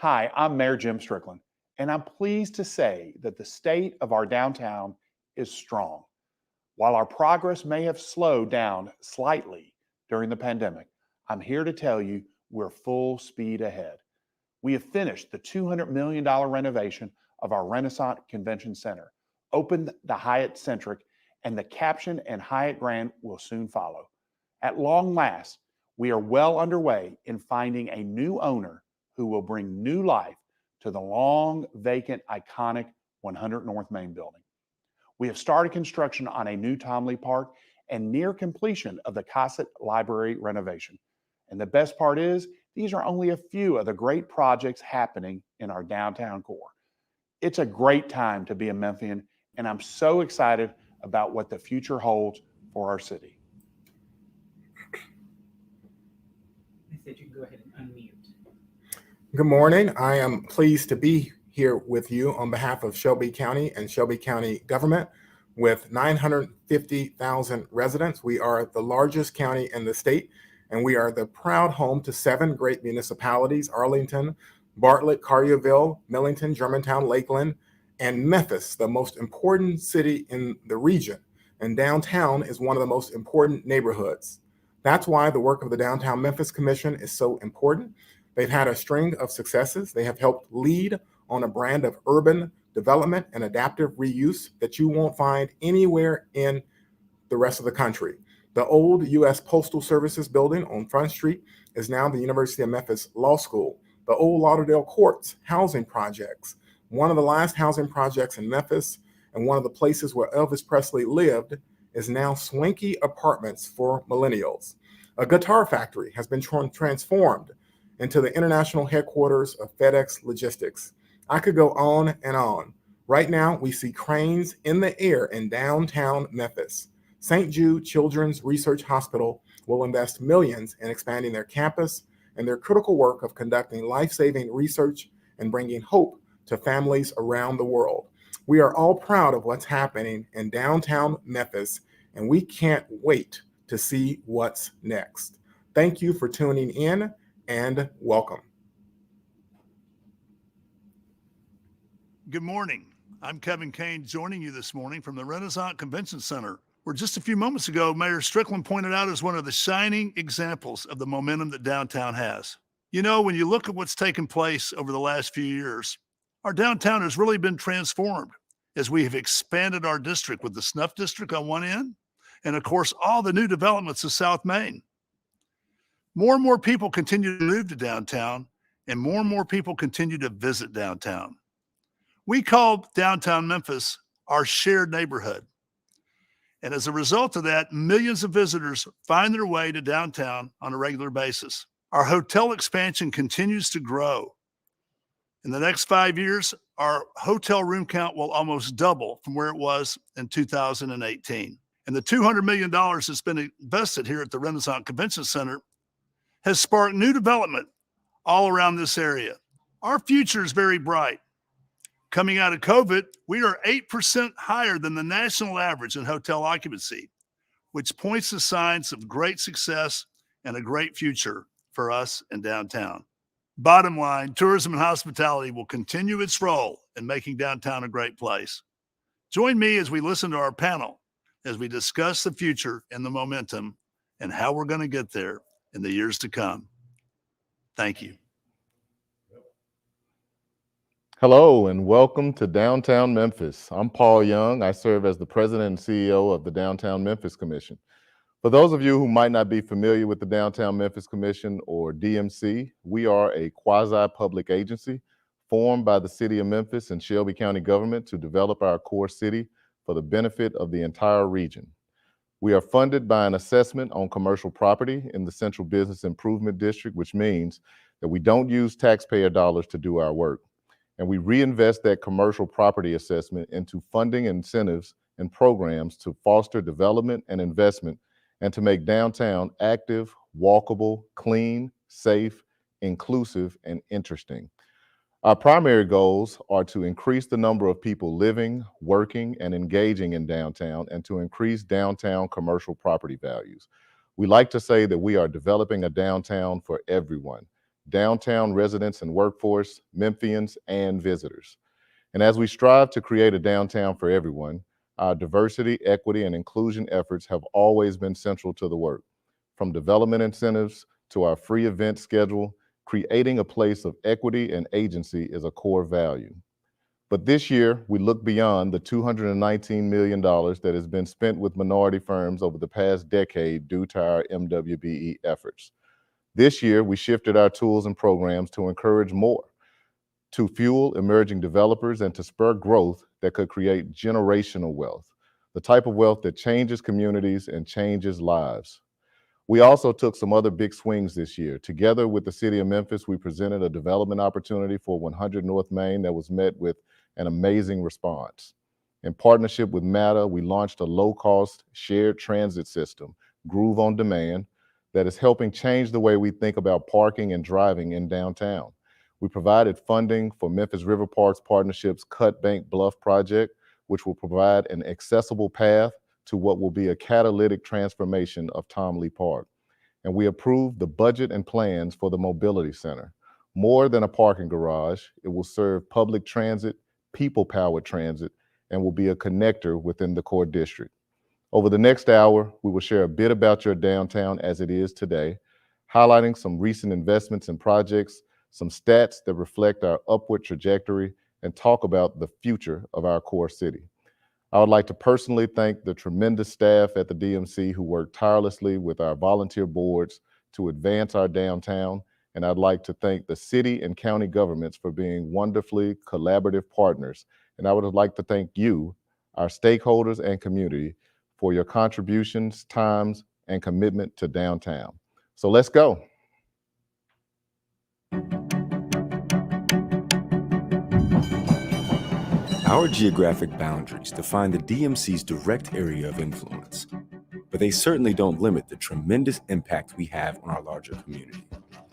Hi, I'm Mayor Jim Strickland, and I'm pleased to say that the state of our downtown is strong. While our progress may have slowed down slightly during the pandemic, I'm here to tell you we're full speed ahead. We have finished the $200 million renovation of our Renaissance Convention Center, opened the Hyatt Centric, and the Caption and Hyatt Grand will soon follow. At long last, we are well underway in finding a new owner who will bring new life to the long vacant, iconic 100 North Main building. We have started construction on a new Tom Lee Park and near completion of the Cossett Library renovation. And the best part is, these are only a few of the great projects happening in our downtown core. It's a great time to be a Memphian, and I'm so excited about what the future holds for our city. I said you can go ahead and unmute. Good morning. I am pleased to be here with you on behalf of Shelby County and Shelby County government. With 950,000 residents, we are the largest county in the state, and we are the proud home to 7 great municipalities: Arlington, Bartlett, Collierville, Millington, Germantown, Lakeland, and Memphis, the most important city in the region. And downtown is one of the most important neighborhoods. That's why the work of the Downtown Memphis Commission is so important. They've had a string of successes. They have helped lead on a brand of urban development and adaptive reuse that you won't find anywhere in the rest of the country. The old U.S. Postal Services building on Front Street is now the University of Memphis Law School. The old Lauderdale Courts housing projects, one of the last housing projects in Memphis and one of the places where Elvis Presley lived, is now swanky apartments for millennials. A guitar factory has been transformed into the international headquarters of FedEx Logistics. I could go on and on. Right now, we see cranes in the air in downtown Memphis. St. Jude Children's Research Hospital will invest millions in expanding their campus and their critical work of conducting life-saving research and bringing hope to families around the world. We are all proud of what's happening in downtown Memphis, and we can't wait to see what's next. Thank you for tuning in, and welcome. Good morning. I'm Kevin Kane, joining you this morning from the Renaissance Convention Center, where just a few moments ago, Mayor Strickland pointed out as one of the shining examples of the momentum that downtown has. You know, when you look at what's taken place over the last few years, our downtown has really been transformed as we have expanded our district with the Snuff District on one end, and of course, all the new developments of South Main. More and more people continue to move to downtown, and more people continue to visit downtown. We call downtown Memphis our shared neighborhood. And as a result of that, millions of visitors find their way to downtown on a regular basis. Our hotel expansion continues to grow. In the next 5 years, our hotel room count will almost double from where it was in 2018. And the $200 million that's been invested here at the Renaissance Convention Center has sparked new development all around this area. Our future is very bright. Coming out of COVID, we are 8% higher than the national average in hotel occupancy, which points to signs of great success and a great future for us in downtown. Bottom line, tourism and hospitality will continue its role in making downtown a great place. Join me as we listen to our panel as we discuss the future and the momentum and how we're going to get there in the years to come. Thank you. Hello and welcome to Downtown Memphis. I'm Paul Young. I serve as the president and CEO of the Downtown Memphis Commission. For those of you who might not be familiar with the Downtown Memphis Commission, or DMC, we are a quasi-public agency formed by the city of Memphis and Shelby County government to develop our core city for the benefit of the entire region. We are funded by an assessment on commercial property in the Central Business Improvement District, which means that we don't use taxpayer dollars to do our work. And we reinvest that commercial property assessment into funding incentives and programs to foster development and investment and to make downtown active, walkable, clean, safe, inclusive, and interesting. Our primary goals are to increase the number of people living, working, and engaging in downtown and to increase downtown commercial property values. We like to say that we are developing a downtown for everyone, downtown residents and workforce, Memphians, and visitors. And as we strive to create a downtown for everyone, our diversity, equity, and inclusion efforts have always been central to the work. From development incentives to our free event schedule, creating a place of equity and agency is a core value. But this year, we look beyond the $219 million that has been spent with minority firms over the past decade due to our MWBE efforts. This year, we shifted our tools and programs to encourage more, to fuel emerging developers and to spur growth that could create generational wealth, the type of wealth that changes communities and changes lives. We also took some other big swings this year. Together with the City of Memphis, we presented a development opportunity for 100 North Main that was met with an amazing response. In partnership with MATA, we launched a low-cost shared transit system, Groove on Demand, that is helping change the way we think about parking and driving in downtown. We provided funding for Memphis River Parks Partnership's Cut Bank Bluff project, which will provide an accessible path to what will be a catalytic transformation of Tom Lee Park. And we approved the budget and plans for the Mobility Center. More than a parking garage, it will serve public transit, people-powered transit, and will be a connector within the core district. Over the next hour, we will share a bit about your downtown as it is today, highlighting some recent investments and projects, some stats that reflect our upward trajectory, and talk about the future of our core city. I would like to personally thank the tremendous staff at the DMC who work tirelessly with our volunteer boards to advance our downtown, and I'd like to thank the city and county governments for being wonderfully collaborative partners. And I would like to thank you, our stakeholders and community, for your contributions, times, and commitment to downtown. So let's go. Our geographic boundaries define the DMC's direct area of influence, but they certainly don't limit the tremendous impact we have on our larger community.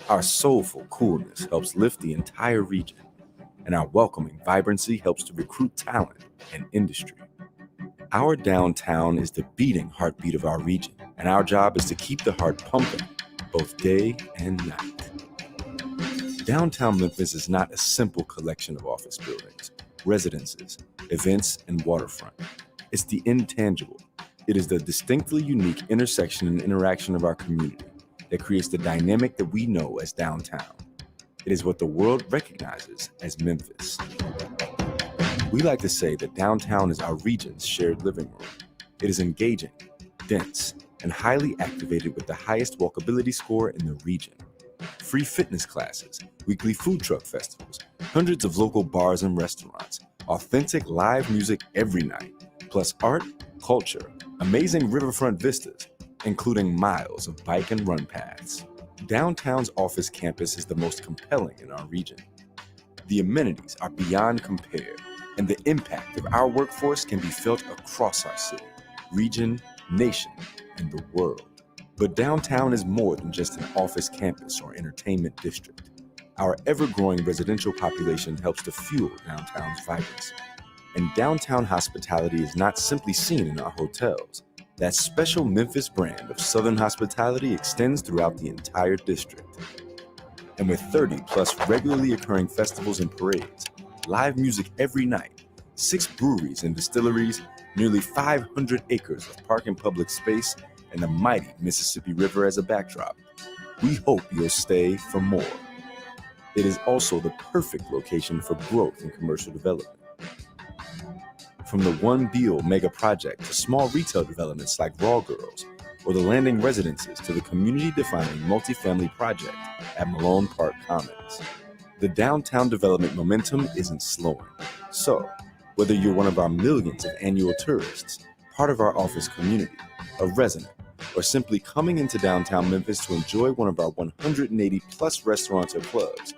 Our soulful coolness helps lift the entire region, and our welcoming vibrancy helps to recruit talent and industry. Our downtown is the beating heartbeat of our region, and our job is to keep the heart pumping, both day and night. Downtown Memphis is not a simple collection of office buildings, residences, events, and waterfront. It's the intangible. It is the distinctly unique intersection and interaction of our community that creates the dynamic that we know as downtown. It is what the world recognizes as Memphis. We like to say that downtown is our region's shared living room. It is engaging, dense, and highly activated with the highest walkability score in the region. Free fitness classes, weekly food truck festivals, hundreds of local bars and restaurants, authentic live music every night, plus art, culture, amazing riverfront vistas, including miles of bike and run paths. Downtown's office campus is the most compelling in our region. The amenities are beyond compare, and the impact of our workforce can be felt across our city, region, nation, and the world. But downtown is more than just an office campus or entertainment district. Our ever-growing residential population helps to fuel downtown's vibrancy. And downtown hospitality is not simply seen in our hotels. That special Memphis brand of Southern hospitality extends throughout the entire district. And with 30 plus regularly occurring festivals and parades, live music every night, 6 breweries and distilleries, nearly 500 acres of park and public space, and the mighty Mississippi River as a backdrop, we hope you'll stay for more. It is also the perfect location for growth and commercial development. From the One Beal mega project to small retail developments like Raw Girls, or the landing residences to the community-defining multifamily project at Malone Park Commons. The downtown development momentum isn't slowing. So, whether you're one of our millions of annual tourists, part of our office community, a resident, or simply coming into downtown Memphis to enjoy one of our 180 plus restaurants or clubs,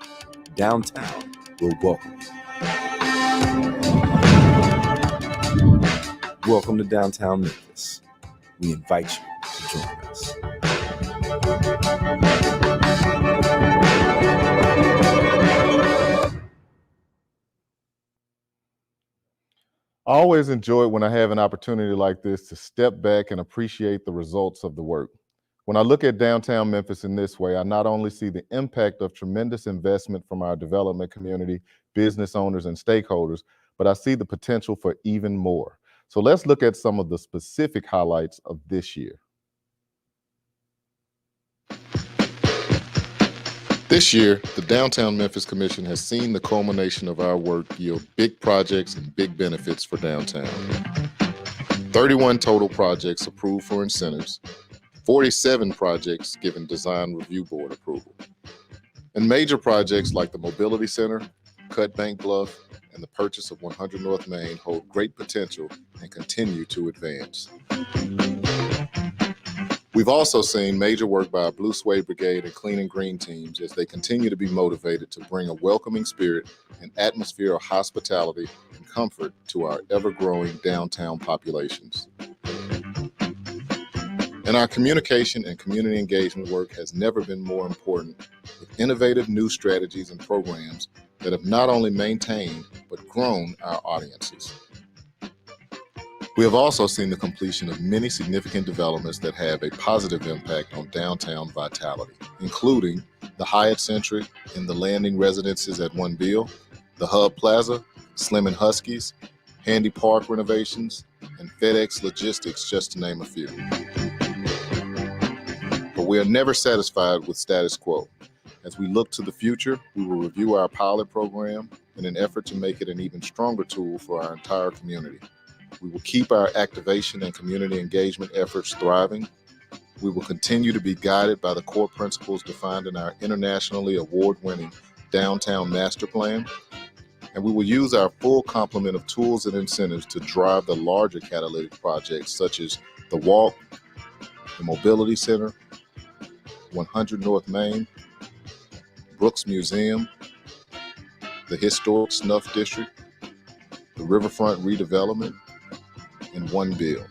downtown will welcome you. Welcome to downtown Memphis. We invite you to join us. I always enjoy it when I have an opportunity like this to step back and appreciate the results of the work. When I look at downtown Memphis in this way, I not only see the impact of tremendous investment from our development community, business owners, and stakeholders, but I see the potential for even more. So let's look at some of the specific highlights of this year. This year, the Downtown Memphis Commission has seen the culmination of our work yield big projects and big benefits for downtown. 31 total projects approved for incentives, 47 projects given design review board approval. And major projects like the Mobility Center, Cut Bank Bluff, and the purchase of 100 North Main hold great potential and continue to advance. We've also seen major work by our Blue Suede Brigade and Clean and Green teams as they continue to be motivated to bring a welcoming spirit and atmosphere of hospitality and comfort to our ever-growing downtown populations. And our communication and community engagement work has never been more important, with innovative new strategies and programs that have not only maintained, but grown our audiences. We have also seen the completion of many significant developments that have a positive impact on downtown vitality, including the Hyatt Centric and the Landing Residences at One Beale, the Hub Plaza, Slim and Huskies, Handy Park renovations, and FedEx Logistics, just to name a few. But we are never satisfied with status quo. As we look to the future, we will review our pilot program in an effort to make it an even stronger tool for our entire community. We will keep our activation and community engagement efforts thriving. We will continue to be guided by the core principles defined in our internationally award-winning Downtown Master Plan. And we will use our full complement of tools and incentives to drive the larger catalytic projects such as the Walk, the Mobility Center, 100 North Main, Brooks Museum, the Historic Snuff District, the Riverfront redevelopment, and One Beale.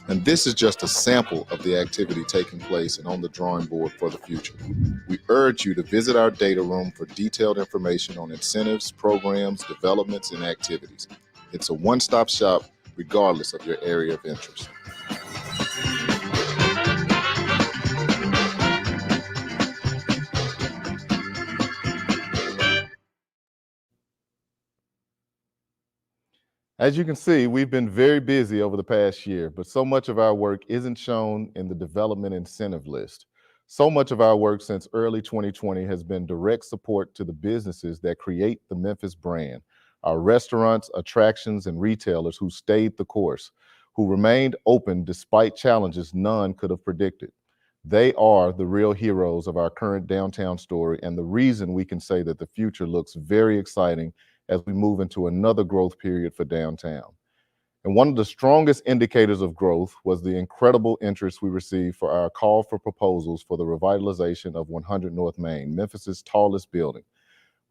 And this is just a sample of the activity taking place and on the drawing board for the future. We urge you to visit our data room for detailed information on incentives, programs, developments, and activities. It's a one-stop shop regardless of your area of interest. As you can see, we've been very busy over the past year, but so much of our work isn't shown in the development incentive list. So much of our work since early 2020 has been direct support to the businesses that create the Memphis brand, our restaurants, attractions, and retailers who stayed the course, who remained open despite challenges none could have predicted. They are the real heroes of our current downtown story and the reason we can say that the future looks very exciting as we move into another growth period for downtown. And one of the strongest indicators of growth was the incredible interest we received for our call for proposals for the revitalization of 100 North Main, Memphis's tallest building.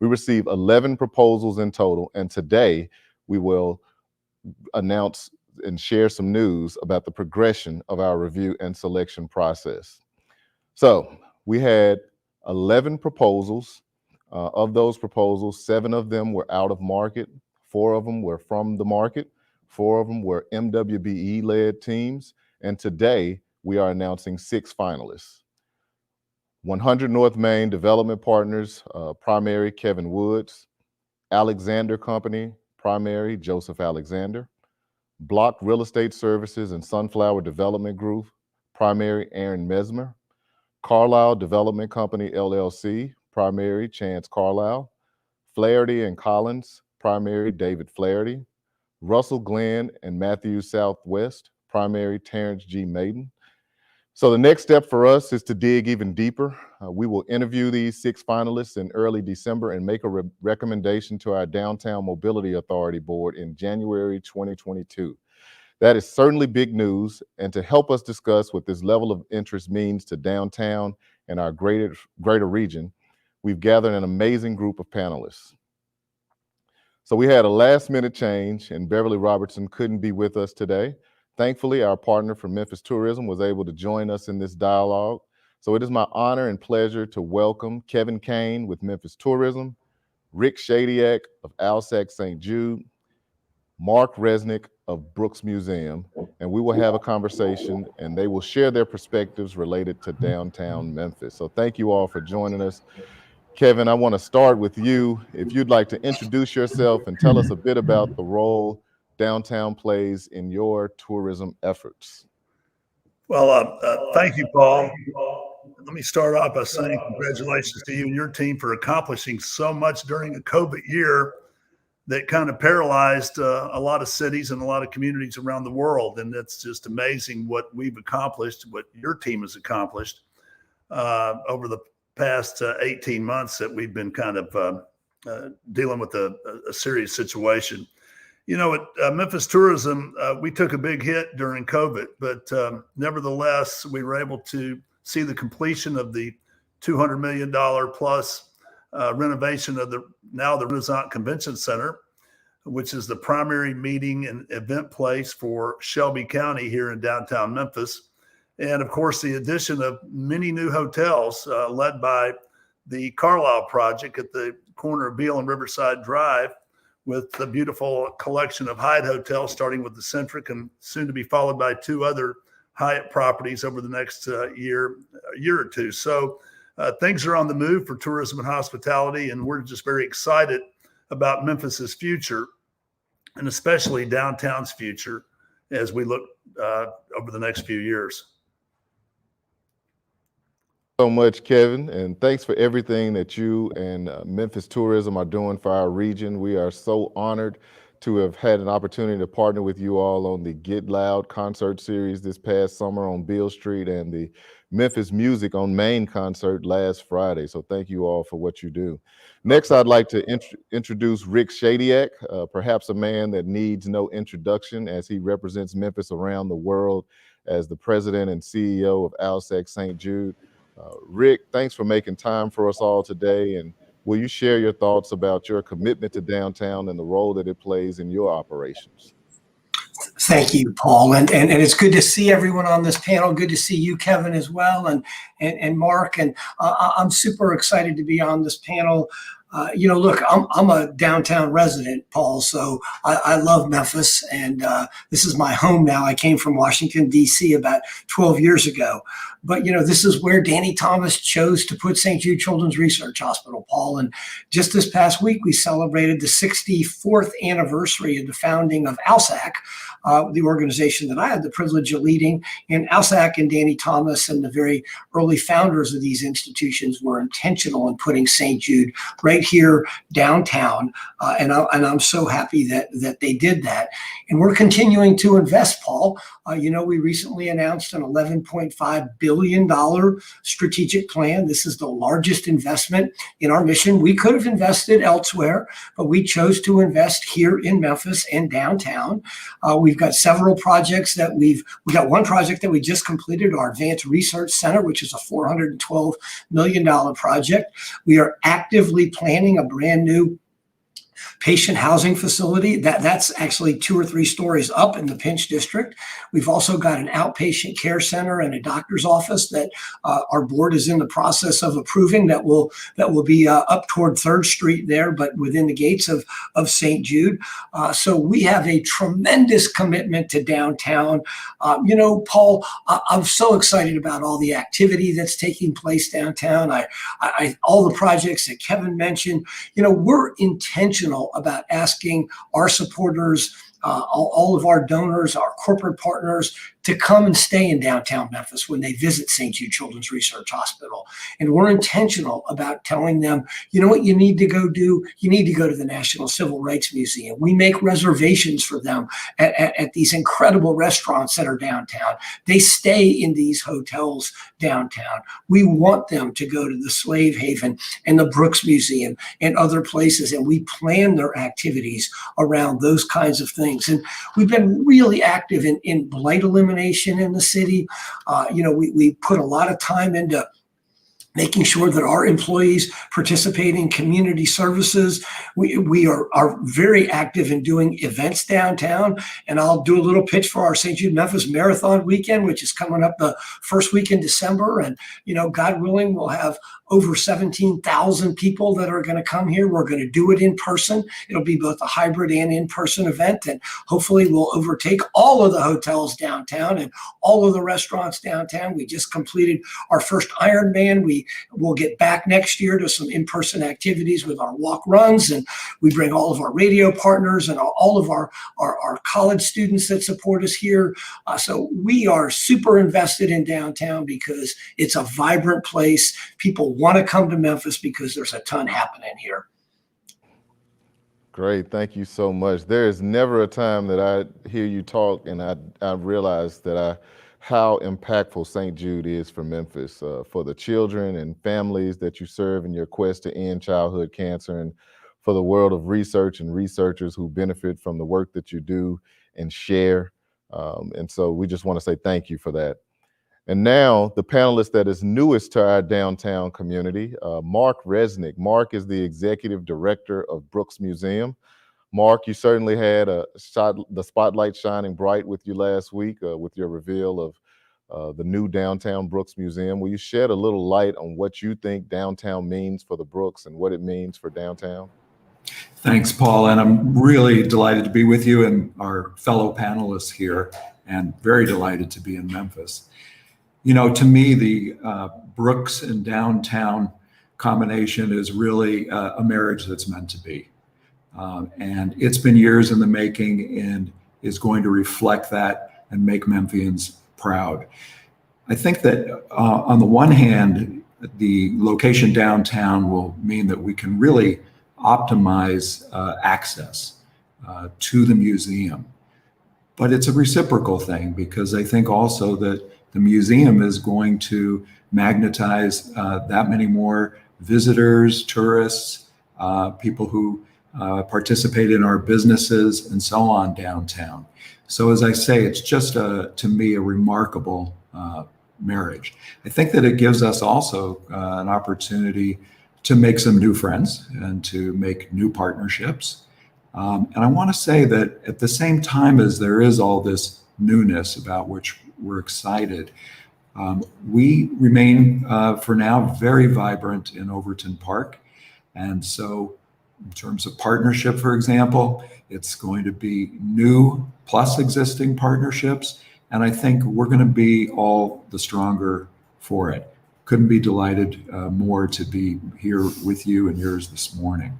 We received 11 proposals in total, and today we will announce and share some news about the progression of our review and selection process. So we had 11 proposals. Of those proposals, 7 of them were out of market, 4 of them were from the market, 4 of them were MWBE-led teams, and today we are announcing 6 finalists. 100 North Main Development Partners, primary Kevin Woods, Alexander Company, primary Joseph Alexander, Block Real Estate Services and Sunflower Development Group, primary Aaron Mesmer, Carlisle Development Company, LLC, primary Chance Carlisle, Flaherty and Collins, primary David Flaherty, Russell Glenn and Matthews Southwest, primary Terrence G. Maiden. So the next step for us is to dig even deeper. We will interview these 6 finalists in early December and make a recommendation to our Downtown Mobility Authority Board in January 2022. That is certainly big news, and to help us discuss what this level of interest means to downtown and our greater region, we've gathered an amazing group of panelists. So we had a last-minute change, and Beverly Robertson couldn't be with us today. Thankfully, our partner from Memphis Tourism was able to join us in this dialogue. So it is my honor and pleasure to welcome Kevin Kane with Memphis Tourism, Rick Shadyac of ALSAC St. Jude, Mark Resnick of Brooks Museum, and we will have a conversation, and they will share their perspectives related to downtown Memphis. So thank you all for joining us. Kevin, I want to start with you. If you'd like to introduce yourself and tell us a bit about the role downtown plays in your tourism efforts. Well, thank you, Paul. Let me start off by saying congratulations to you and your team for accomplishing so much during a COVID year that kind of paralyzed a lot of cities and a lot of communities around the world. And it's just amazing what we've accomplished, what your team has accomplished over the past 18 months that we've been kind of dealing with a serious situation. You know, at Memphis Tourism, we took a big hit during COVID, but nevertheless, we were able to see the completion of the $200 million plus renovation of the Resnick Convention Center, which is the primary meeting and event place for Shelby County here in downtown Memphis. And of course, the addition of many new hotels led by the Carlisle project at the corner of Beale and Riverside Drive, with the beautiful collection of Hyatt hotels, starting with the Centric and soon to be followed by 2 other Hyatt properties over the next year or two. So things are on the move for tourism and hospitality, and we're just very excited about Memphis's future, and especially downtown's future as we look over the next few years. So much, Kevin, and thanks for everything that you and Memphis Tourism are doing for our region. We are so honored to have had an opportunity to partner with you all on the Get Loud concert series this past summer on Beale Street, and the Memphis Music on Main concert last Friday. So thank you all for what you do. Next, I'd like to introduce Rick Shadyac, perhaps a man that needs no introduction as he represents Memphis around the world as the president and CEO of ALSAC St. Jude. Rick, thanks for making time for us all today. And will you share your thoughts about your commitment to downtown and the role that it plays in your operations? Thank you, Paul. And it's good to see everyone on this panel. Good to see you, Kevin, as well, and Mark. And I'm super excited to be on this panel. You know, look, I'm a downtown resident, Paul, so I love Memphis, and this is my home now. I came from Washington, D.C. about 12 years ago. But, you know, this is where Danny Thomas chose to put St. Jude Children's Research Hospital, Paul. And just this past week, we celebrated the 64th anniversary of the founding of ALSAC, the organization that I had the privilege of leading. And ALSAC and Danny Thomas and the very early founders of these institutions were intentional in putting St. Jude right here downtown. And I'm so happy that they did that. And we're continuing to invest, Paul. You know, we recently announced an $11.5 billion strategic plan. This is the largest investment in our mission. We could have invested elsewhere, but we chose to invest here in Memphis and downtown. We've got several projects that we got one project that we just completed, our Advanced Research Center, which is a $412 million project. We are actively planning a brand new patient housing facility that's actually 2 or 3 stories up in the Pinch District. We've also got an outpatient care center and a doctor's office that our board is in the process of approving that will be up toward 3rd Street there, but within the gates of St. Jude. So we have a tremendous commitment to downtown. You know, Paul, I'm so excited about all the activity that's taking place downtown. All the projects that Kevin mentioned, you know, we're intentional about asking our supporters, all of our donors, our corporate partners, to come and stay in downtown Memphis when they visit St. Jude Children's Research Hospital. And we're intentional about telling them, you know what you need to go do? You need to go to the National Civil Rights Museum. We make reservations for them at these incredible restaurants that are downtown. They stay in these hotels downtown. We want them to go to the Slave Haven and the Brooks Museum and other places, and we plan their activities around those kinds of things. And we've been really active in blight elimination in the city. You know, we put a lot of time into making sure that our employees participate in community services. We are very active in doing events downtown. And I'll do a little pitch for our St. Jude Memphis Marathon weekend, which is coming up the first week in December. And, God willing, we'll have over 17,000 people that are going to come here. We're going to do it in person. It'll be both a hybrid and in-person event. And hopefully we'll overtake all of the hotels downtown and all of the restaurants downtown. We just completed our first Ironman. We will get back next year to some in-person activities with our walk runs. And we bring all of our radio partners and all of our college students that support us here. So we are super invested in downtown because it's a vibrant place. People want to come to Memphis because there's a ton happening here. Great, thank you so much. There is never a time that I hear you talk and I realize that how impactful St. Jude is for Memphis, for the children and families that you serve in your quest to end childhood cancer, and for the world of research and researchers who benefit from the work that you do and share. And so we just want to say thank you for that. And now the panelist that is newest to our downtown community, Mark Resnick. Mark is the executive director of Brooks Museum. Mark, you certainly had the spotlight shining bright with you last week with your reveal of the new downtown Brooks Museum. Will you shed a little light on what you think downtown means for the Brooks and what it means for downtown? Thanks, Paul, and I'm really delighted to be with you and our fellow panelists here, and very delighted to be in Memphis. To me, the Brooks and downtown combination is really a marriage that's meant to be. And it's been years in the making and is going to reflect that and make Memphians proud. I think that on the one hand, the location downtown will mean that we can really optimize access to the museum. But it's a reciprocal thing, because I think also that the museum is going to magnetize that many more visitors, tourists, people who participate in our businesses and so on downtown. So as I say, it's just to me a remarkable marriage. I think that it gives us also an opportunity to make some new friends and to make new partnerships. And I want to say that at the same time as there is all this newness about which we're excited, we remain for now very vibrant in Overton Park. And so in terms of partnership, for example, it's going to be new plus existing partnerships. And I think we're going to be all the stronger for it. Couldn't be delighted more to be here with you and yours this morning.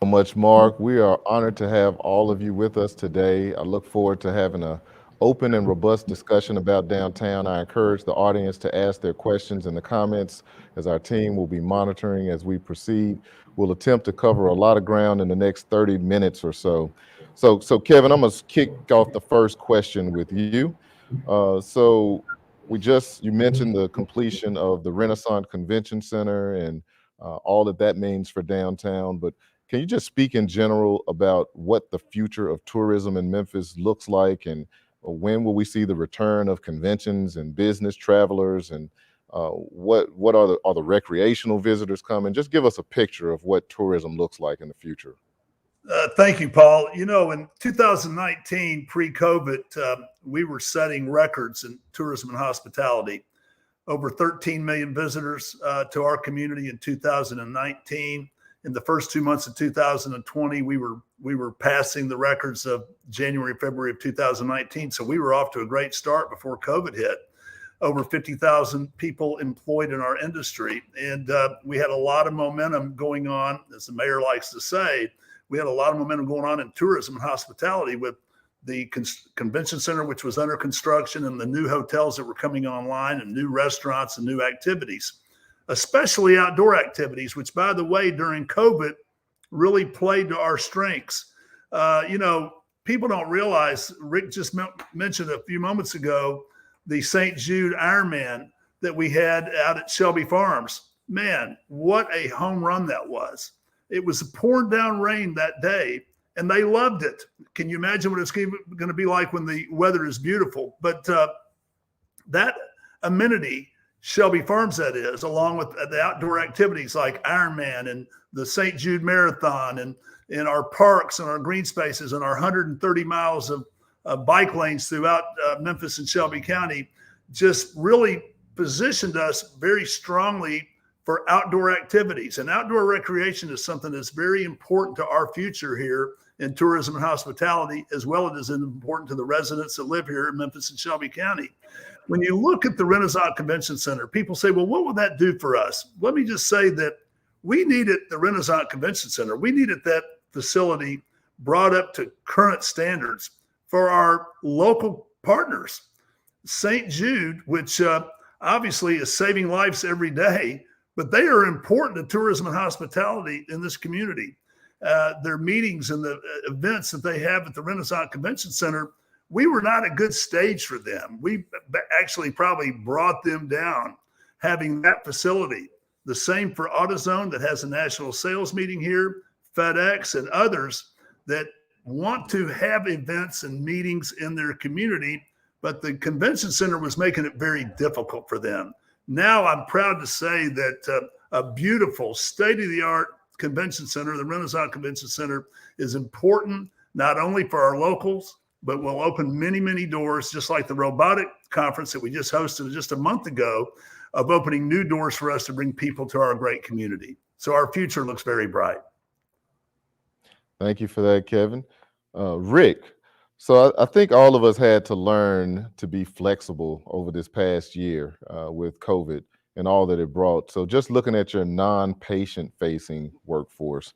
So much, Mark. We are honored to have all of you with us today. I look forward to having an open and robust discussion about downtown. I encourage the audience to ask their questions in the comments, as our team will be monitoring as we proceed. We'll attempt to cover a lot of ground in the next 30 minutes or so. So Kevin, I'm going to kick off the first question with you. You mentioned the completion of the Renaissance Convention Center and all that means for downtown, but can you just speak in general about what the future of tourism in Memphis looks like, and when will we see the return of conventions and business travelers, and what are the recreational visitors coming? Just give us a picture of what tourism looks like in the future. Thank you, Paul. In 2019, pre-COVID, we were setting records in tourism and hospitality. Over 13 million visitors to our community in 2019. In the first 2 months of 2020, we were passing the records of January, February of 2019. So we were off to a great start before COVID hit. Over 50,000 people employed in our industry. And we had a lot of momentum going on, as the mayor likes to say. We had a lot of momentum going on in tourism and hospitality with the convention center, which was under construction, and the new hotels that were coming online, and new restaurants and new activities, especially outdoor activities, which, by the way, during COVID really played to our strengths. People don't realize, Rick just mentioned a few moments ago, the St. Jude Ironman that we had out at Shelby Farms. Man, what a home run that was. It was pouring down rain that day, and they loved it. Can you imagine what it's going to be like when the weather is beautiful? But that amenity Shelby Farms, that is, along with the outdoor activities like Ironman and the St. Jude Marathon, and in our parks and our green spaces and our 130 miles of bike lanes throughout Memphis and Shelby County, just really positioned us very strongly for outdoor activities. And outdoor recreation is something that's very important to our future here in tourism and hospitality, as well as important to the residents that live here in Memphis and Shelby County. When you look at the Renaissance Convention Center, people say, well, what would that do for us? Let me just say that we needed the Renaissance Convention Center. We needed that facility brought up to current standards for our local partners. St. Jude, which obviously is saving lives every day, but they are important to tourism and hospitality in this community. Their meetings and the events that they have at the Renaissance Convention Center, we were not a good stage for them. We actually probably brought them down having that facility. The same for AutoZone that has a national sales meeting here, FedEx and others that want to have events and meetings in their community, but the convention center was making it very difficult for them. Now I'm proud to say that a beautiful state-of-the-art convention center, the Renaissance Convention Center, is important not only for our locals, but will open many, many doors, just like the robotic conference that we just hosted just a month ago, of opening new doors for us to bring people to our great community. So our future looks very bright. Thank you for that, Kevin. Rick, so I think all of us had to learn to be flexible over this past year with COVID and all that it brought. So just looking at your non-patient facing workforce,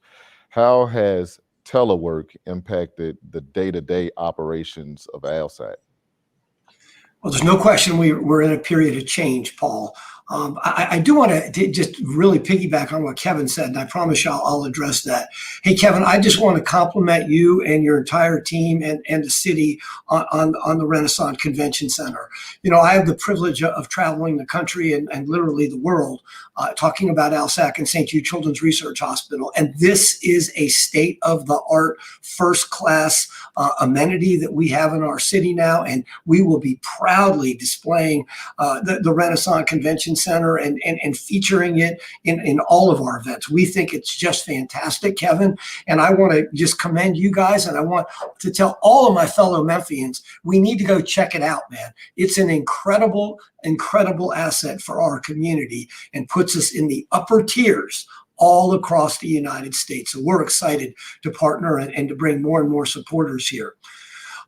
how has telework impacted the day-to-day operations of ALSAC? Well, there's no question we're in a period of change, Paul. I do want to just really piggyback on what Kevin said, and I promise you I'll address that. Hey, Kevin, I just want to compliment you and your entire team and the city on the Renaissance Convention Center. You know, I have the privilege of traveling the country and literally the world talking about ALSAC and St. Jude Children's Research Hospital. And this is a state-of-the-art, first-class amenity that we have in our city now, and we will be proudly displaying the Renaissance Convention Center and featuring it in all of our events. We think it's just fantastic, Kevin, and I want to just commend you guys, and I want to tell all of my fellow Memphians, we need to go check it out, man. It's an incredible asset for our community and puts us in the upper tiers all across the United States. So we're excited to partner and to bring more and more supporters here.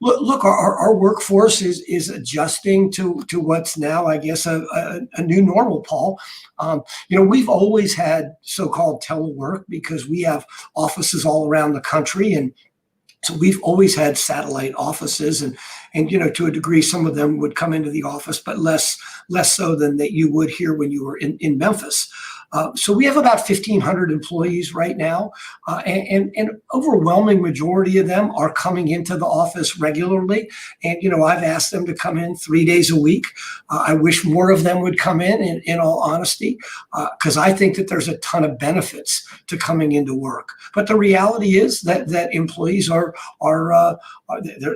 Look, our workforce is adjusting to what's now, I guess, a new normal, Paul. You know, we've always had so-called telework because we have offices all around the country, and so we've always had satellite offices, and you know, to a degree, some of them would come into the office, but less so than that you would here when you were in Memphis. So we have about 1,500 employees right now, and overwhelming majority of them are coming into the office regularly. And, you know, I've asked them to come in 3 days a week. I wish more of them would come in all honesty, because I think that there's a ton of benefits to coming into work. But the reality is that employees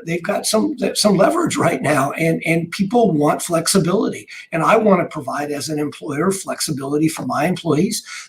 they've got some leverage right now, and people want flexibility. And I want to provide, as an employer, flexibility for my employees.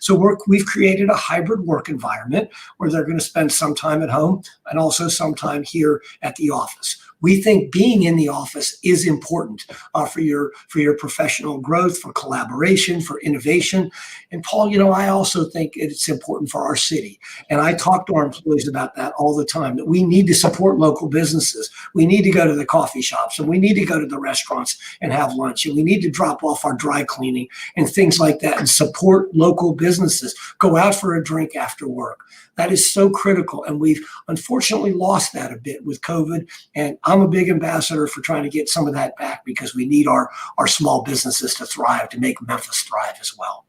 So we've created a hybrid work environment where they're going to spend some time at home and also some time here at the office. We think being in the office is important for your professional growth, for collaboration, for innovation. And Paul, you know, I also think it's important for our city. And I talk to our employees about that all the time, that we need to support local businesses. We need to go to the coffee shops, and we need to go to the restaurants and have lunch, and we need to drop off our dry cleaning and things like that and support local businesses. Go out for a drink after work. That is so critical. And we've unfortunately lost that a bit with COVID. And I'm a big ambassador for trying to get some of that back, because we need our small businesses to thrive, to make Memphis thrive as well.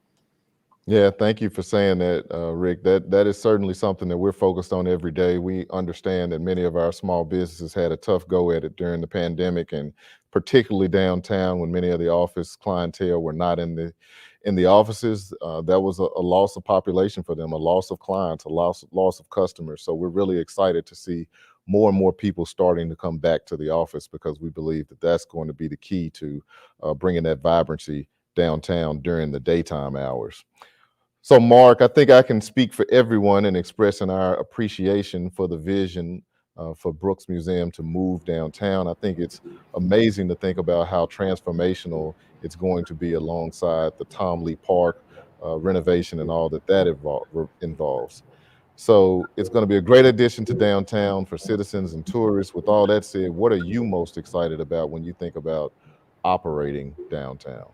Yeah, thank you for saying that, Rick. That is certainly something that we're focused on every day. We understand that many of our small businesses had a tough go at it during the pandemic, and particularly downtown when many of the office clientele were not in the offices. That was a loss of population for them, a loss of clients, a loss of customers. So we're really excited to see more and more people starting to come back to the office, because we believe that that's going to be the key to bringing that vibrancy downtown during the daytime hours. So Mark, I think I can speak for everyone in expressing our appreciation for the vision for Brooks Museum to move downtown. I think it's amazing to think about how transformational it's going to be alongside the Tom Lee Park renovation and all that involves. So it's going to be a great addition to downtown for citizens and tourists. With all that said, what are you most excited about when you think about operating downtown?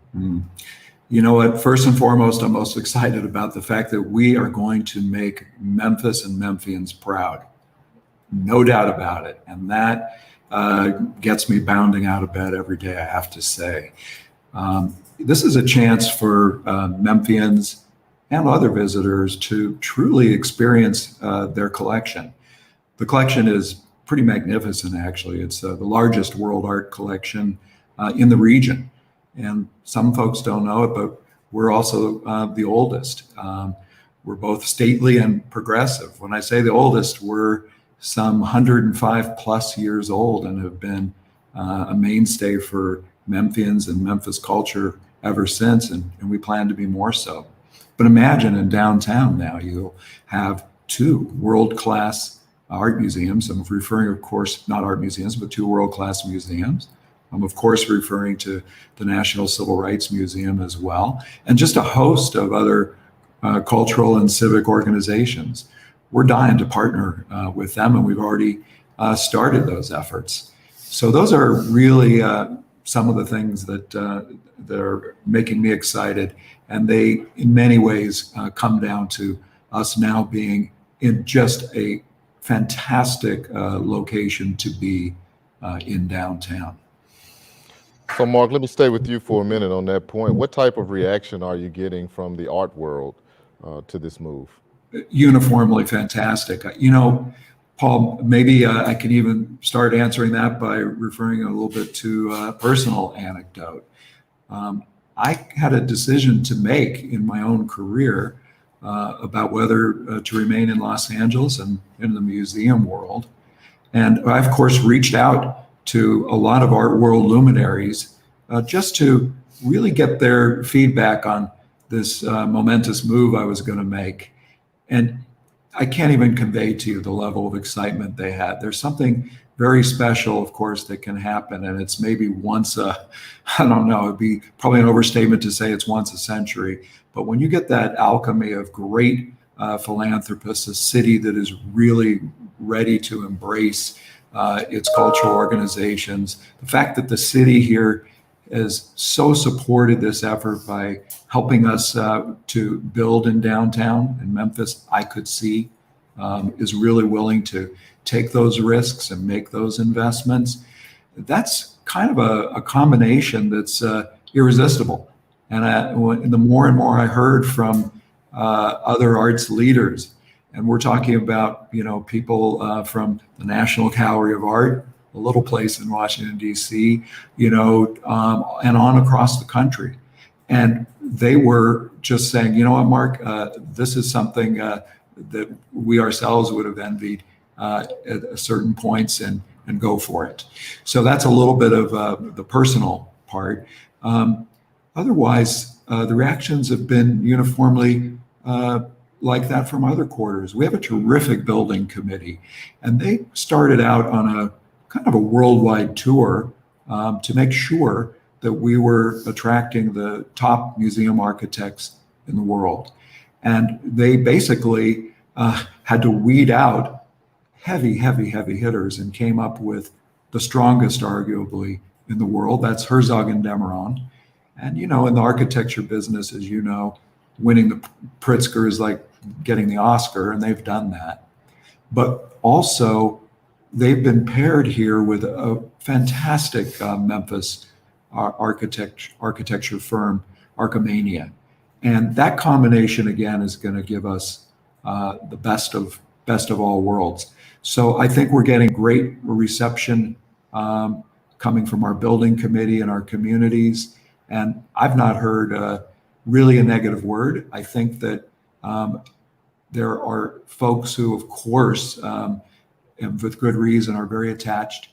You know what? First and foremost, I'm most excited about the fact that we are going to make Memphis and Memphians proud. No doubt about it. And that gets me bounding out of bed every day, I have to say. This is a chance for Memphians and other visitors to truly experience their collection. The collection is pretty magnificent, actually. It's the largest world art collection in the region. And some folks don't know it, but we're also the oldest. We're both stately and progressive. When I say the oldest, we're some 105 plus years old and have been a mainstay for Memphians and Memphis culture ever since, and we plan to be more so. But imagine in downtown now, you'll have two world-class art museums. I'm referring, of course, not art museums, but two world-class museums. I'm, of course, referring to the National Civil Rights Museum as well, and just a host of other cultural and civic organizations. We're dying to partner with them, and we've already started those efforts. So those are really some of the things that are making me excited, and they, in many ways, come down to us now being in just a fantastic location to be in downtown. So Mark, let me stay with you for a minute on that point. What type of reaction are you getting from the art world to this move? Uniformly fantastic. You know, Paul, maybe I can even start answering that by referring a little bit to a personal anecdote. I had a decision to make in my own career about whether to remain in Los Angeles and in the museum world. And I, of course, reached out to a lot of art world luminaries just to really get their feedback on this momentous move I was going to make. And I can't even convey to you the level of excitement they had. There's something very special, of course, that can happen. And it's maybe once I don't know, it'd be probably an overstatement to say it's once a century. But when you get that alchemy of great philanthropists, a city that is really ready to embrace its cultural organizations, the fact that the city here has so supported this effort by helping us to build in downtown in Memphis, I could see is really willing to take those risks and make those investments. That's kind of a combination that's irresistible. And the more and more I heard from other arts leaders, and we're talking about, you know, people from the National Gallery of Art, a little place in Washington, D.C., you know, and on across the country. And they were just saying, you know what, Mark, this is something that we ourselves would have envied at certain points and go for it. So that's a little bit of the personal part. Otherwise, the reactions have been uniformly like that from other quarters. We have a terrific building committee, and they started out on a kind of a worldwide tour to make sure that we were attracting the top museum architects in the world. And they basically had to weed out heavy hitters and came up with the strongest, arguably, in the world. That's Herzog and Demeron. And, you know, in the architecture business, as you know, winning the Pritzker is like getting the Oscar, and they've done that. But also, they've been paired here with a fantastic Memphis architecture firm, Archimania. And that combination, again, is going to give us the best of all worlds. So I think we're getting great reception coming from our building committee and our communities. And I've not heard really a negative word. I think that there are folks who, of course, and with good reason, are very attached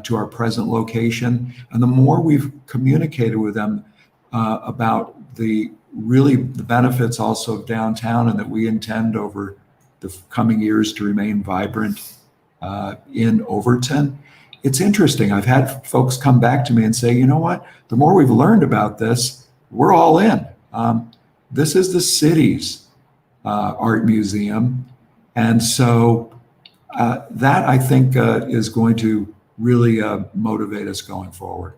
to our present location. And the more we've communicated with them, about the benefits also of downtown, and that we intend over the coming years to remain vibrant in Overton. It's interesting. I've had folks come back to me and say, you know what? The more we've learned about this, we're all in. This is the city's art museum. And so that, I think, is going to really motivate us going forward.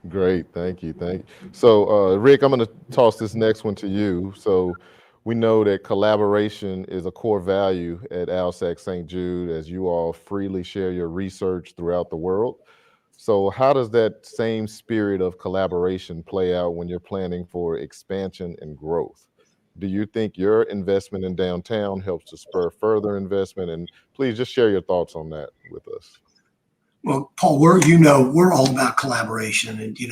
Great, thank you, thank you. So Rick, I'm gonna toss this next one to you. So we know that collaboration is a core value at ALSAC St. Jude, as you all freely share your research throughout the world. So how does that same spirit of collaboration play out when you're planning for expansion and growth? Do you think your investment in downtown helps to spur further investment? And please just share your thoughts on that with us. Well, Paul, we're all about collaboration, and you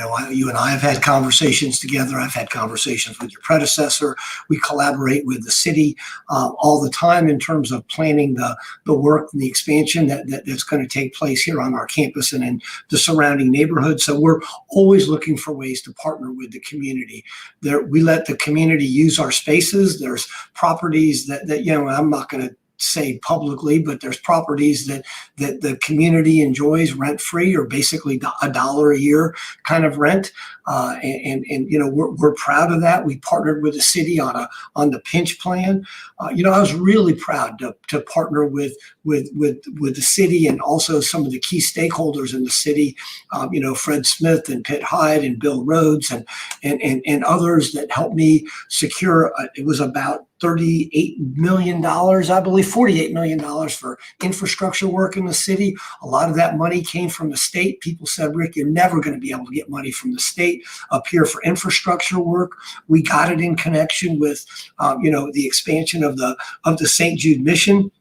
and I have had conversations together. I've had conversations with your predecessor. We collaborate with the city all the time in terms of planning the work and the expansion that's going to take place here on our campus and in the surrounding neighborhood. So we're always looking for ways to partner with the community. We let the community use our spaces. There's properties that I'm not going to say publicly, but there's properties that the community enjoys rent-free, or basically $1 a year kind of rent. And we're proud of that. We partnered with the city on the pinch plan. I was really proud to partner with the city and also some of the key stakeholders in the city. Fred Smith and Pitt Hyde and Bill Rhodes and others that helped me secure. It was about $38 million, I believe, $48 million for infrastructure work in the city. A lot of that money came from the state. People said, Rick, you're never going to be able to get money from the state up here for infrastructure work. We got it in connection with, the expansion of the St. Jude mission.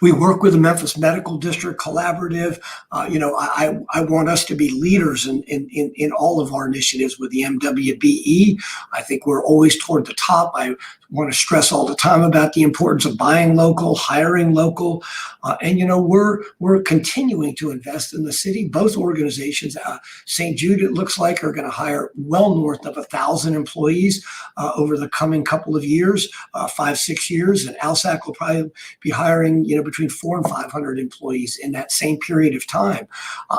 We work with the Memphis Medical District Collaborative. I want us to be leaders in all of our initiatives with the MWBE. I think we're always toward the top. I want to stress all the time about the importance of buying local, hiring local. We're continuing to invest in the city. Both organizations, St. Jude, it looks like, are going to hire well north of 1,000 employees over the coming couple of years, 5-6 years. And ALSAC will probably be hiring, between 400 and 500 employees in that same period of time.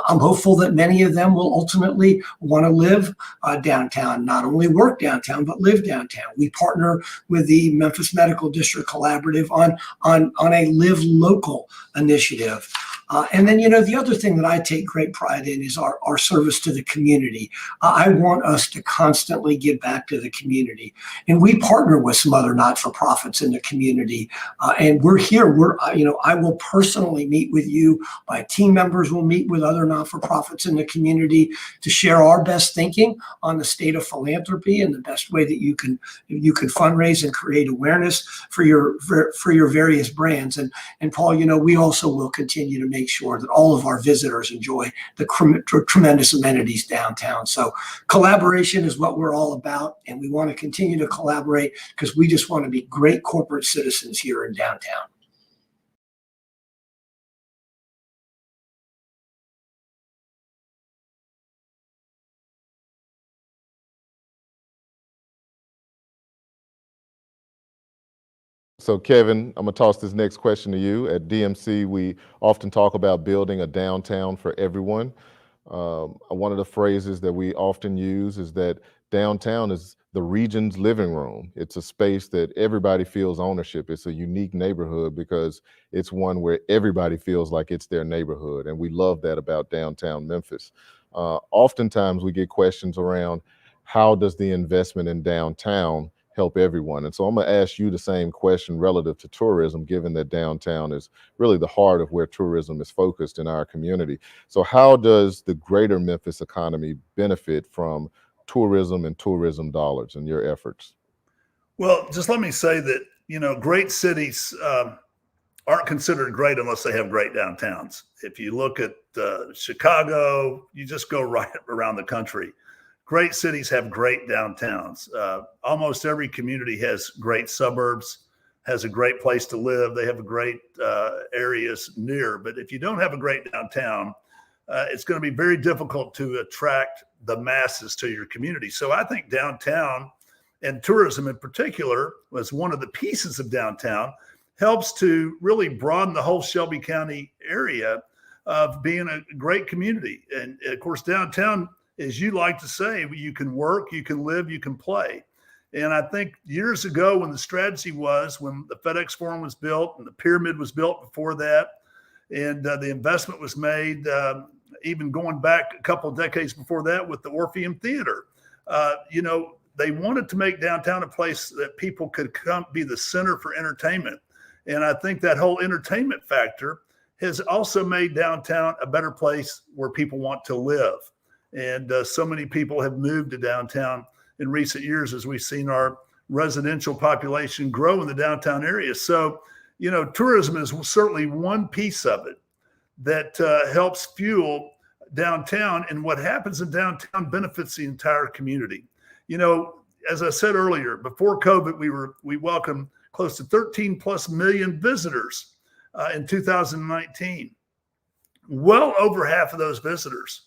I'm hopeful that many of them will ultimately want to live downtown, not only work downtown, but live downtown. We partner with the Memphis Medical District Collaborative on a Live Local initiative. And then, the other thing that I take great pride in is our service to the community. I want us to constantly give back to the community. And we partner with some other not-for-profits in the community. And we're here. I will personally meet with you. My team members will meet with other not-for-profits in the community to share our best thinking on the state of philanthropy and the best way that you can fundraise and create awareness for your various brands. And Paul, we also will continue to make sure that all of our visitors enjoy the tremendous amenities downtown. So collaboration is what we're all about, and we want to continue to collaborate because we just want to be great corporate citizens here in downtown. So Kevin, I'm gonna toss this next question to you. At DMC, we often talk about building a downtown for everyone. One of the phrases that we often use is that downtown is the region's living room. It's a space that everybody feels ownership. It's a unique neighborhood because it's one where everybody feels like it's their neighborhood. And we love that about downtown Memphis. Oftentimes we get questions around how does the investment in downtown help everyone? And so I'm gonna ask you the same question relative to tourism, given that downtown is really the heart of where tourism is focused in our community. So how does the greater Memphis economy benefit from tourism and tourism dollars and your efforts? Well, just let me say that, great cities aren't considered great unless they have great downtowns. If you look at Chicago, you just go right around the country. Great cities have great downtowns. Almost every community has great suburbs, has a great place to live. They have great areas near. But if you don't have a great downtown, it's going to be very difficult to attract the masses to your community. So I think downtown, and tourism in particular, was one of the pieces of downtown, helps to really broaden the whole Shelby County area of being a great community. And of course, downtown, as you like to say, you can work, you can live, you can play. And I think years ago, when the strategy was, when the FedEx Forum was built and the pyramid was built before that, and the investment was made, even going back a couple of decades before that with the Orpheum Theater, they wanted to make downtown a place that people could come be the center for entertainment. And I think that whole entertainment factor has also made downtown a better place where people want to live. And so many people have moved to downtown in recent years as we've seen our residential population grow in the downtown area. So, tourism is certainly one piece of it that helps fuel downtown. And what happens in downtown benefits the entire community. As I said earlier, before COVID, we welcomed close to 13 plus million visitors in 2019. Well over half of those visitors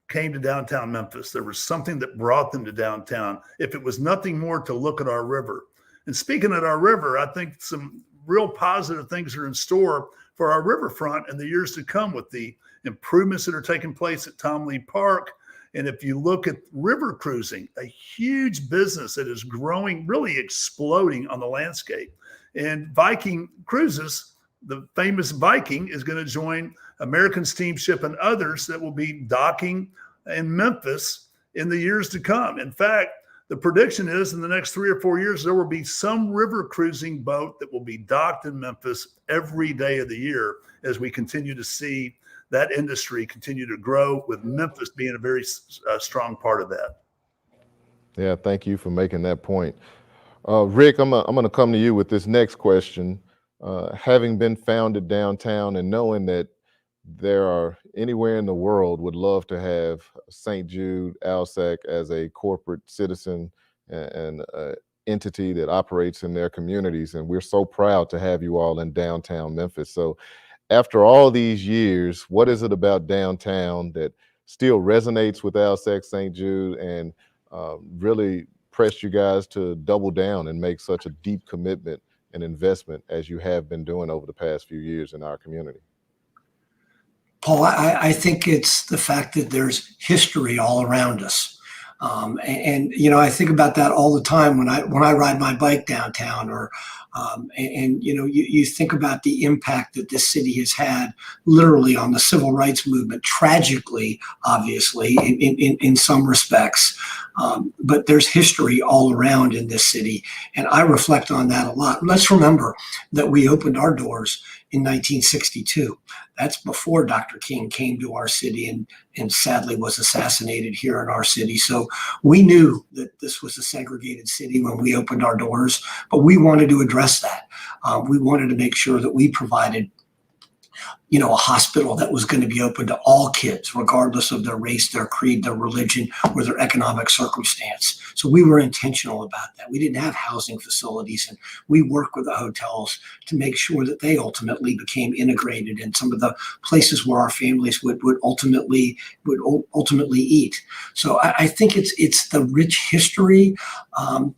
came to downtown Memphis. There was something that brought them to downtown, if it was nothing more to look at our river. And speaking of our river, I think some real positive things are in store for our riverfront in the years to come with the improvements that are taking place at Tom Lee Park. And if you look at river cruising, a huge business that is growing, really exploding on the landscape. And Viking Cruises, the famous Viking, is going to join American Steamship and others that will be docking in Memphis in the years to come. In fact, the prediction is in the next 3 or 4 years, there will be some river cruising boat that will be docked in Memphis every day of the year as we continue to see that industry continue to grow, with Memphis being a very strong part of that. Yeah, thank you for making that point. Rick, I'm going to come to you with this next question. Having been founded downtown and knowing that there are anywhere in the world would love to have St. Jude, ALSAC as a corporate citizen and entity that operates in their communities. And we're so proud to have you all in downtown Memphis. So after all these years, what is it about downtown that still resonates with ALSAC St. Jude and really pressed you guys to double down and make such a deep commitment and investment as you have been doing over the past few years in our community? Paul, I think it's the fact that there's history all around us. I think about that all the time when I ride my bike downtown, or you think about the impact that this city has had literally on the civil rights movement, tragically, obviously, in some respects. But there's history all around in this city. And I reflect on that a lot. Let's remember that we opened our doors in 1962. That's before Dr. King came to our city and sadly was assassinated here in our city. So we knew that this was a segregated city when we opened our doors, but we wanted to address that. We wanted to make sure that we provided a hospital that was going to be open to all kids, regardless of their race, their creed, their religion, or their economic circumstance. So we were intentional about that. We didn't have housing facilities, and we worked with the hotels to make sure that they ultimately became integrated in some of the places where our families would ultimately eat. So I think it's the rich history. I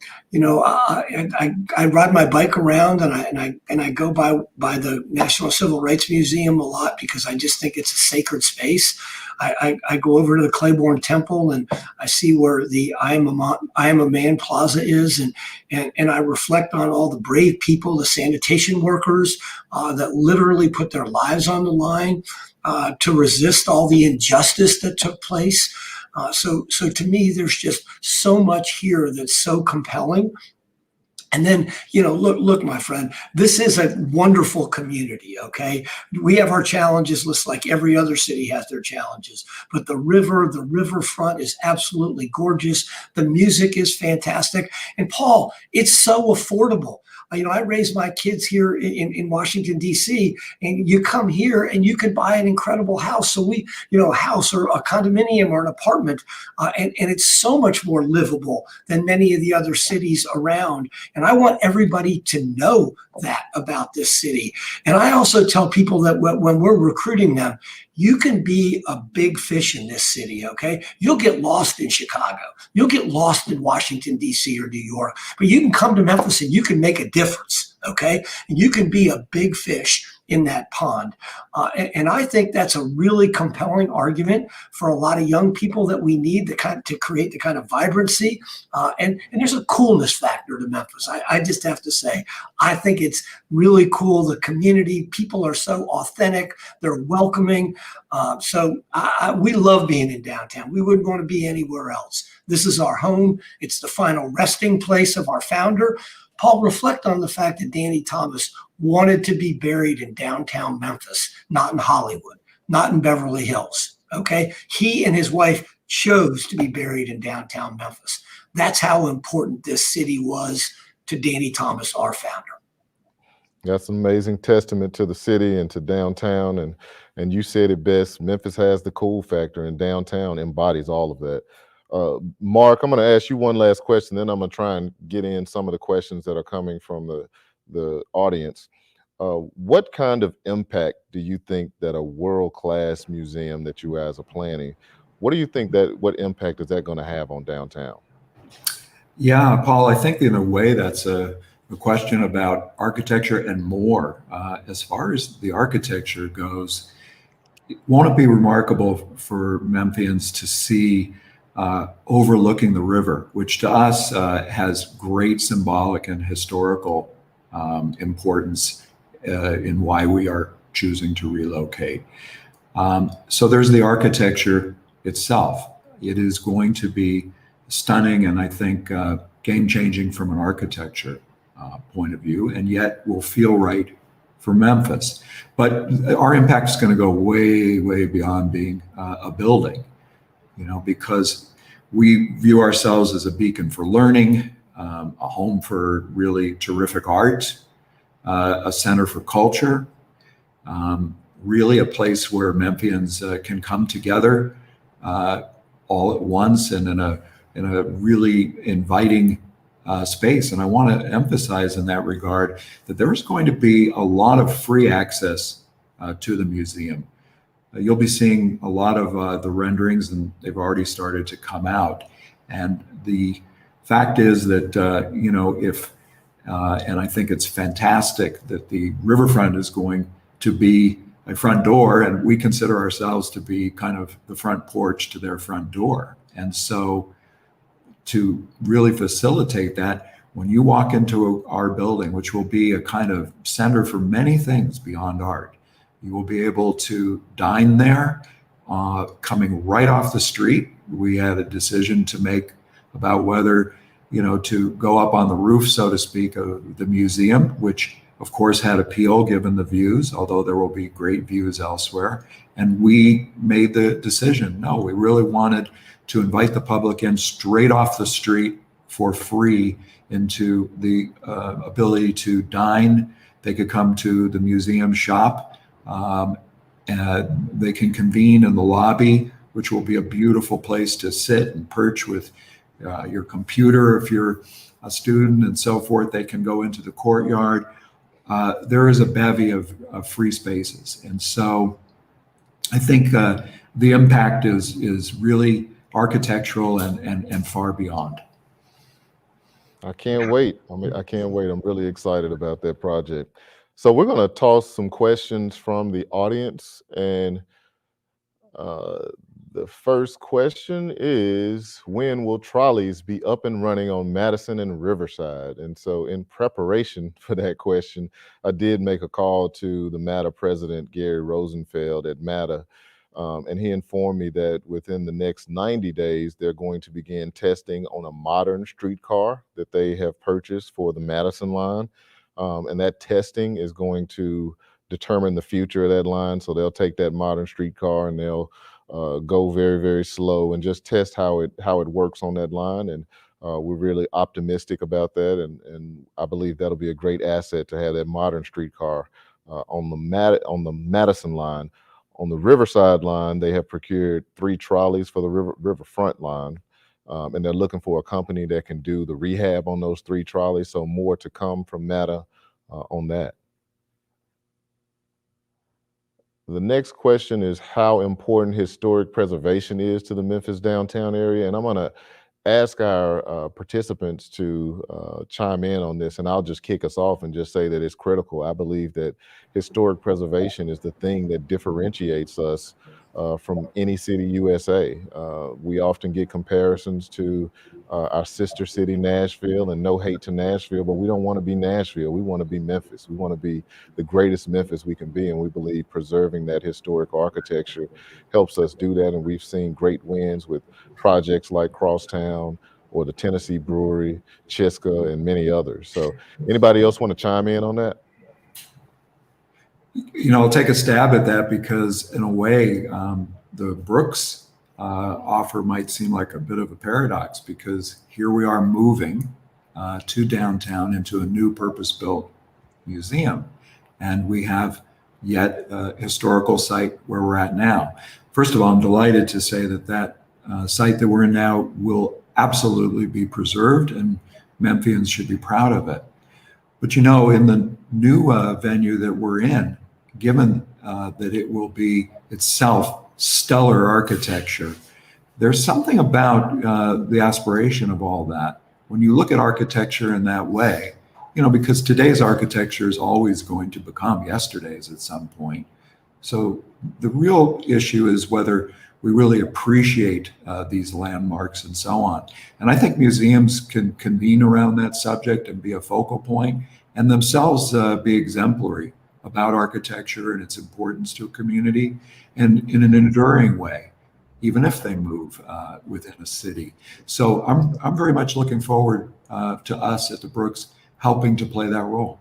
ride my bike around and I go by the National Civil Rights Museum a lot because I just think it's a sacred space. I go over to the Claiborne Temple and I see where the I Am a Man Plaza is, and I reflect on all the brave people, the sanitation workers that literally put their lives on the line to resist all the injustice that took place. So to me, there's just so much here that's so compelling. And then, look, my friend, this is a wonderful community, okay? We have our challenges just like every other city has their challenges. But the riverfront is absolutely gorgeous. The music is fantastic. And Paul, it's so affordable. I raised my kids here in Washington, D.C., and you come here and you can buy an incredible house. So a house or a condominium or an apartment, and it's so much more livable than many of the other cities around. And I want everybody to know that about this city. And I also tell people that when we're recruiting them, you can be a big fish in this city, okay? You'll get lost in Chicago. You'll get lost in Washington, D.C. or New York, but you can come to Memphis and you can make a difference, okay? And you can be a big fish in that pond. And I think that's a really compelling argument for a lot of young people that we need to create the kind of vibrancy. And there's a coolness factor to Memphis. I just have to say, I think it's really cool. The community, people are so authentic. They're welcoming. So we love being in downtown. We wouldn't want to be anywhere else. This is our home. It's the final resting place of our founder. Paul, reflect on the fact that Danny Thomas wanted to be buried in downtown Memphis, not in Hollywood, not in Beverly Hills, okay? He and his wife chose to be buried in downtown Memphis. That's how important this city was to Danny Thomas, our founder. That's an amazing testament to the city and to downtown. And you said it best, Memphis has the cool factor, and downtown embodies all of that. Mark, I'm going to ask you one last question, then I'm going to try and get in some of the questions that are coming from the audience. What kind of impact do you think that a world-class museum that you guys are planning, what impact is that going to have on downtown? Yeah, Paul, I think in a way that's a question about architecture and more. As far as the architecture goes, won't it be remarkable for Memphians to see overlooking the river, which to us has great symbolic and historical importance in why we are choosing to relocate. So there's the architecture itself. It is going to be stunning and I think game-changing from an architecture point of view, and yet will feel right for Memphis. But our impact is going to go way, way beyond being a building. Because we view ourselves as a beacon for learning, a home for really terrific art, a center for culture, really a place where Memphians can come together all at once and in a really inviting space. And I want to emphasize in that regard that there is going to be a lot of free access to the museum. You'll be seeing a lot of the renderings, and they've already started to come out. And the fact is that, and I think it's fantastic that the riverfront is going to be a front door, and we consider ourselves to be kind of the front porch to their front door. And so to really facilitate that, when you walk into our building, which will be a kind of center for many things beyond art, you will be able to dine there, coming right off the street. We had a decision to make about whether, to go up on the roof, so to speak, of the museum, which of course had appeal given the views, although there will be great views elsewhere. And we made the decision, no, we really wanted to invite the public in straight off the street for free into the ability to dine. They could come to the museum shop. And they can convene in the lobby, which will be a beautiful place to sit and perch with your computer if you're a student and so forth. They can go into the courtyard. There is a bevy of free spaces. And so I think the impact is really architectural and far beyond. I can't wait. I can't wait. I'm really excited about that project. So we're going to toss some questions from the audience. And the first question is, when will Trolleys be up and running on Madison and Riverside? And so in preparation for that question, I did make a call to the MATA president, Gary Rosenfeld at MATA. And he informed me that within the next 90 days, they're going to begin testing on a modern streetcar that they have purchased for the Madison line. And that testing is going to determine the future of that line. So they'll take that modern streetcar and they'll go very, very slow and just test how it works on that line. And We're really optimistic about that, and I believe that'll be a great asset to have that modern streetcar on the Madison line. On the Riverside line, they have procured 3 trolleys for the riverfront line, and they're looking for a company that can do the rehab on those 3 trolleys. So more to come from MATA on that. The next question is how important historic preservation is to the Memphis downtown area, and I'm going to ask our participants to chime in on this, and I'll just kick us off and just say that it's critical. I believe that historic preservation is the thing that differentiates us from any city USA. We often get comparisons to our sister city, Nashville, and no hate to Nashville, but we don't want to be Nashville. We want to be Memphis. We want to be the greatest Memphis we can be, and we believe preserving that historic architecture helps us do that, and we've seen great wins with projects like Crosstown or the Tennessee Brewery, Chiska, and many others. So anybody else want to chime in on that? I'll take a stab at that because in a way, the Brooks offer might seem like a bit of a paradox because here we are moving to downtown into a new purpose-built museum. And we have yet a historical site where we're at now. First of all, I'm delighted to say that site that we're in now will absolutely be preserved, and Memphians should be proud of it. But in the new venue that we're in, given that it will be itself stellar architecture, there's something about the aspiration of all that. When you look at architecture in that way, because today's architecture is always going to become yesterday's at some point. So the real issue is whether we really appreciate these landmarks and so on. And I think museums can convene around that subject and be a focal point and themselves be exemplary about architecture and its importance to a community and in an enduring way, even if they move within a city. So I'm very much looking forward to us at the Brooks helping to play that role.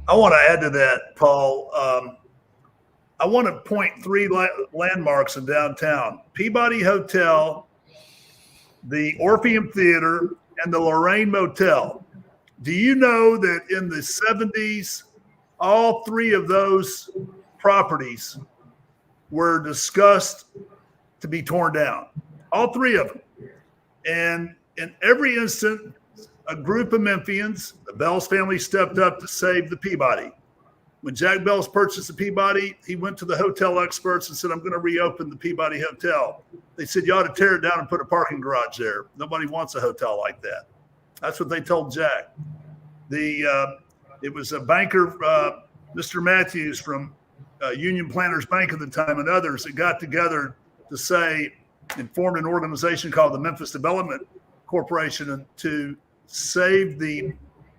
I want to add to that, Paul. I want to point 3 landmarks in downtown: Peabody Hotel, the Orpheum Theater, and the Lorraine Motel. Do you know that in the 70s, all 3 of those properties were discussed to be torn down? All 3 of them. And in every instant, a group of Memphians, the Bells family, stepped up to save the Peabody. When Jack Bells purchased the Peabody, he went to the hotel experts and said, I'm going to reopen the Peabody Hotel. They said, you ought to tear it down and put a parking garage there. Nobody wants a hotel like that. That's what they told Jack. It was a banker, Mr. Matthews from Union Planters Bank at the time, and others that got together to say and formed an organization called the Memphis Development Corporation to save the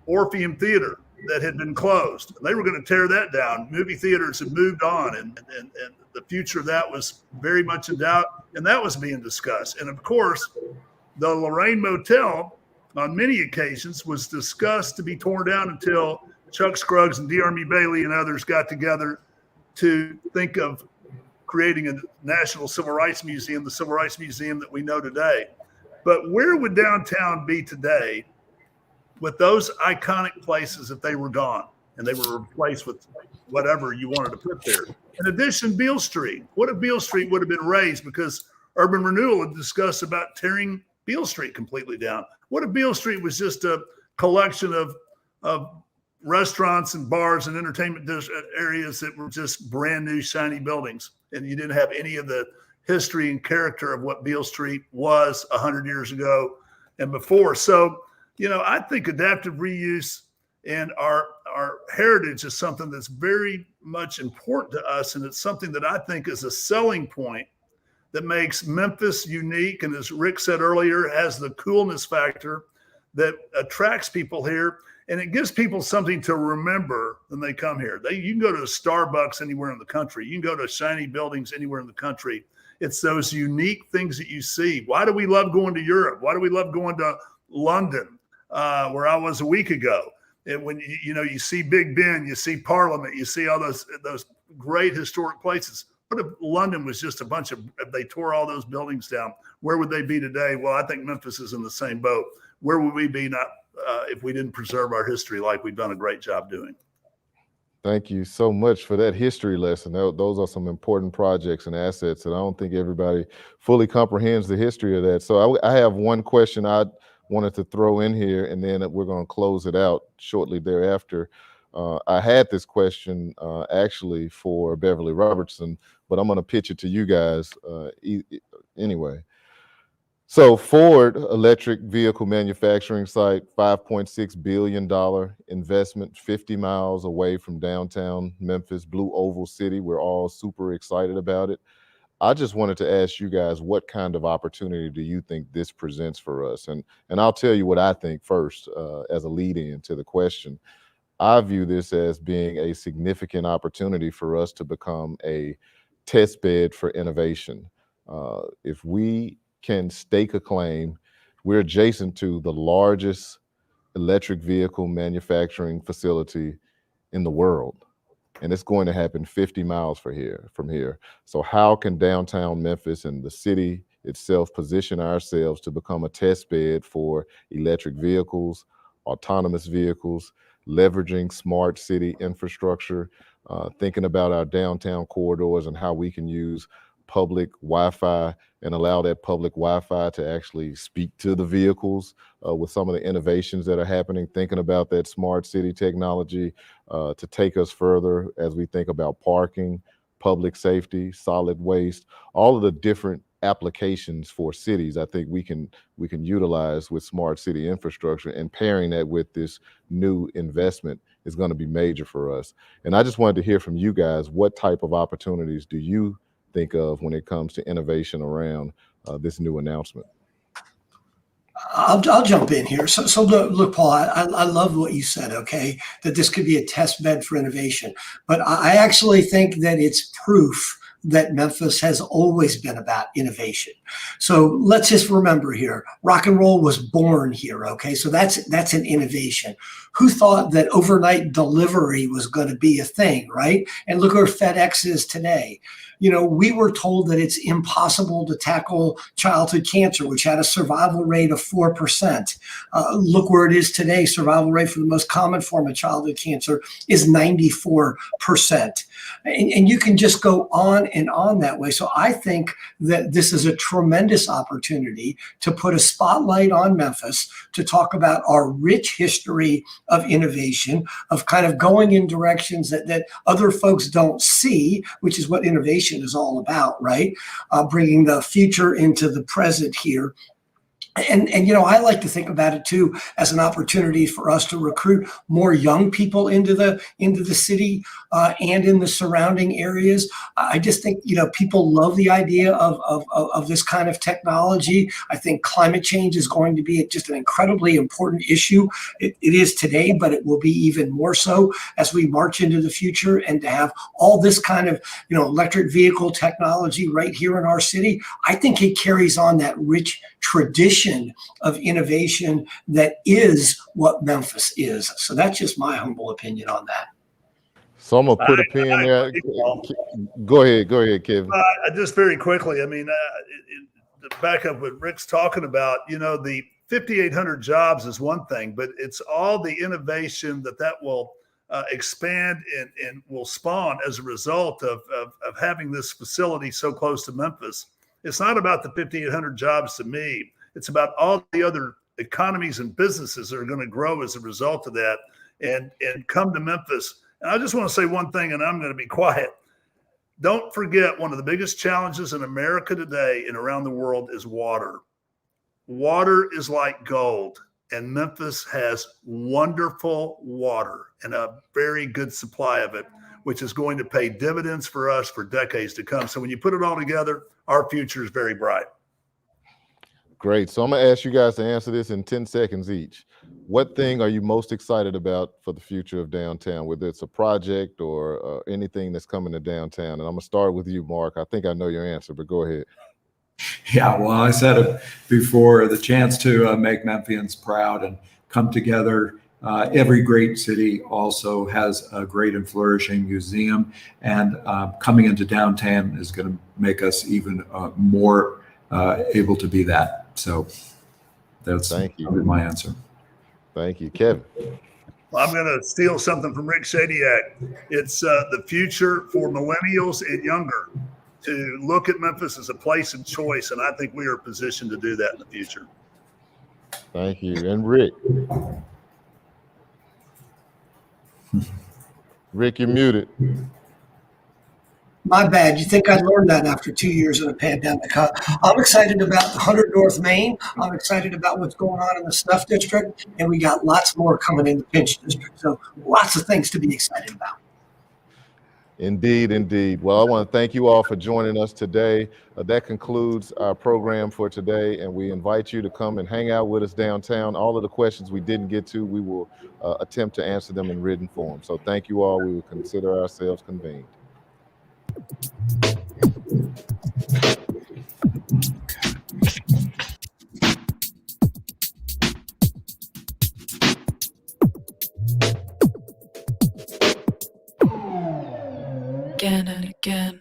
Orpheum Theater that had been closed. They were going to tear that down. Movie theaters had moved on, and the future of that was very much in doubt, and that was being discussed. And of course, the Lorraine Motel on many occasions was discussed to be torn down until Chuck Scruggs and D. Army Bailey and others got together to think of creating a National Civil Rights Museum, the Civil Rights Museum that we know today. But where would downtown be today with those iconic places if they were gone and they were replaced with whatever you wanted to put there? In addition, Beale Street. What if Beale Street would have been raised because urban renewal had discussed about tearing Beale Street completely down? What if Beale Street was just a collection of restaurants and bars and entertainment areas that were just brand new, shiny buildings, and you didn't have any of the history and character of what Beale Street was 100 years ago and before? So, I think adaptive reuse and our heritage is something that's very much important to us. And it's something that I think is a selling point that makes Memphis unique. And as Rick said earlier, has the coolness factor that attracts people here. And it gives people something to remember when they come here. You can go to a Starbucks anywhere in the country. You can go to shiny buildings anywhere in the country. It's those unique things that you see. Why do we love going to Europe? Why do we love going to London, where I was a week ago? And when you see Big Ben, you see Parliament, you see all those great historic places. What if London was just a bunch of, if they tore all those buildings down, where would they be today? Well, I think Memphis is in the same boat. Where would we be if we didn't preserve our history like we've done a great job doing? Thank you so much for that history lesson. Those are some important projects and assets, and I don't think everybody fully comprehends the history of that. So I have one question I wanted to throw in here, and then we're going to close it out shortly thereafter. I had this question actually for Beverly Robertson, but I'm going to pitch it to you guys anyway. So Ford electric vehicle manufacturing site, $5.6 billion investment, 50 miles away from downtown Memphis, Blue Oval City. We're all super excited about it. I just wanted to ask you guys, what kind of opportunity do you think this presents for us? And I'll tell you what I think first as a lead-in to the question. I view this as being a significant opportunity for us to become a test bed for innovation. If we can stake a claim, we're adjacent to the largest electric vehicle manufacturing facility in the world, and it's going to happen 50 miles from here. So how can downtown Memphis and the city itself position ourselves to become a test bed for electric vehicles, autonomous vehicles, leveraging smart city infrastructure, thinking about our downtown corridors and how we can use public Wi-Fi and allow that public Wi-Fi to actually speak to the vehicles with some of the innovations that are happening, thinking about that smart city technology to take us further as we think about parking, public safety, solid waste, all of the different applications for cities. I think we can utilize with smart city infrastructure, and pairing that with this new investment is going to be major for us. And I just wanted to hear from you guys, what type of opportunities do you think of when it comes to innovation around this new announcement? I'll jump in here. So look, Paul, I love what you said, okay, that this could be a test bed for innovation. But I actually think that it's proof that Memphis has always been about innovation. So let's just remember here, rock and roll was born here, okay? So that's an innovation. Who thought that overnight delivery was going to be a thing, right? And look where FedEx is today. You know, we were told that it's impossible to tackle childhood cancer, which had a survival rate of 4%. Look where it is today. Survival rate for the most common form of childhood cancer is 94%. And you can just go on and on that way. So I think that this is a tremendous opportunity to put a spotlight on Memphis, to talk about our rich history of innovation, of kind of going in directions that other folks don't see, which is what innovation is all about, right? Bringing the future into the present here. And you know, I like to think about it too as an opportunity for us to recruit more young people into the city and in the surrounding areas. I just think, you know, people love the idea of this kind of technology. I think climate change is going to be just an incredibly important issue. It is today, but it will be even more so as we march into the future. And to have all this kind of, you know, electric vehicle technology right here in our city, I think it carries on that rich tradition of innovation that is what Memphis is. So that's just my humble opinion on that. So I'm gonna put a pin there. Go ahead, Kevin. Just very quickly, I mean, to back up what Rick's talking about, you know, the 5,800 jobs is one thing, but it's all the innovation that will expand and will spawn as a result of having this facility so close to Memphis. It's not about the 5,800 jobs to me. It's about all the other economies and businesses that are going to grow as a result of that and come to Memphis. And I just want to say one thing, and I'm going to be quiet. Don't forget, one of the biggest challenges in America today and around the world is water. Water is like gold, and Memphis has wonderful water and a very good supply of it, which is going to pay dividends for us for decades to come. So when you put it all together, our future is very bright. Great. So I'm going to ask you guys to answer this in 10 seconds each. What thing are you most excited about for the future of downtown, whether it's a project or anything that's coming to downtown? And I'm going to start with you, Mark. I think I know your answer, but go ahead. Yeah, well, I said it before, the chance to make Memphians proud and come together Every great city also has a great and flourishing museum, and coming into downtown is going to make us even more able to be that. So that's probably my answer. Thank you, Kevin. Well, I'm going to steal something from Rick Shadyac. It's the future for millennials and younger to look at Memphis as a place of choice, and I think we are positioned to do that in the future. Thank you. And Rick. Rick, you're muted. My bad. You think I'd learned that after 2 years of a pandemic, huh? I'm excited about 100 North Main. I'm excited about what's going on in the Snuff District, and we got lots more coming in the Pinch District. So lots of things to be excited about. Indeed, indeed. Well, I want to thank you all for joining us today. That concludes our program for today, and we invite you to come and hang out with us downtown. All of the questions we didn't get to, we will attempt to answer them in written form. So thank you all. We will consider ourselves convened. Again and again.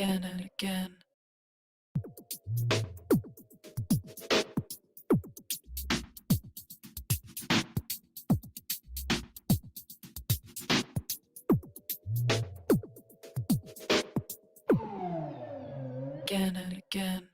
again and again. Again and again.